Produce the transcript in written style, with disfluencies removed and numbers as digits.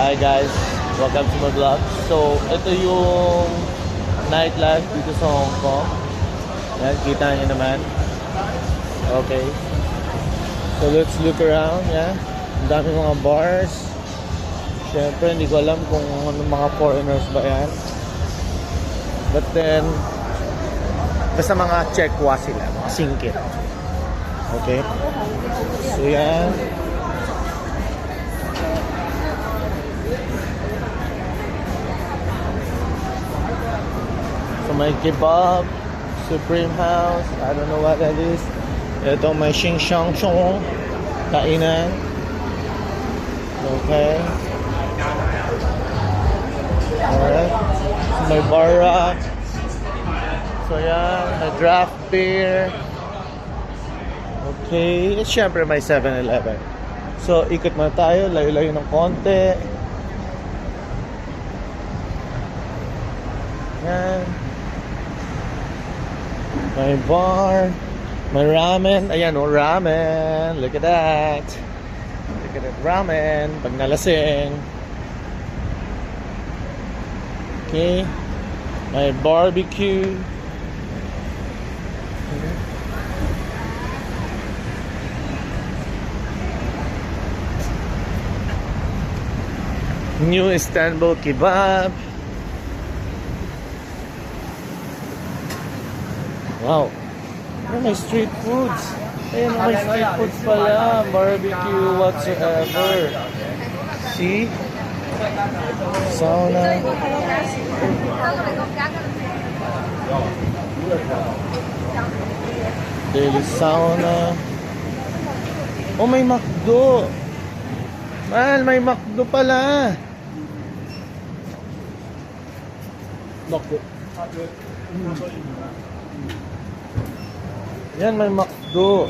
Hi guys, welcome to my vlog. So, ito yung nightlife dito sa Hong Kong. Yan, kita nyo naman. Okay. So, let's look around. Yan. Ang dami mga bars. Siyempre, hindi ko alam kung ano mga foreigners ba yan. But then, basta mga Chekwa sila, mga singkit. Okay. So, yan. So may kebab, Supreme House, I don't know what that is. Ito may Xing Shang Chong, kainan. Okay. Alright. So may bar rack. So yan, may draft beer. Okay. At syempre may 7-Eleven. So ikot na tayo, layo-layo ng konti. Yan. May bar, may ramen. Ayan o, ramen. Look at that. Look at that ramen. Pag nalasing. Okay. May barbecue. New Istanbul kebab. Wow. Oh, may street foods. Ayan, may street foods pala. Barbecue whatsoever. See? Sauna. Daily sauna. Oh, may McDo. Man, may McDo pala. McDo. Yan, may McDo.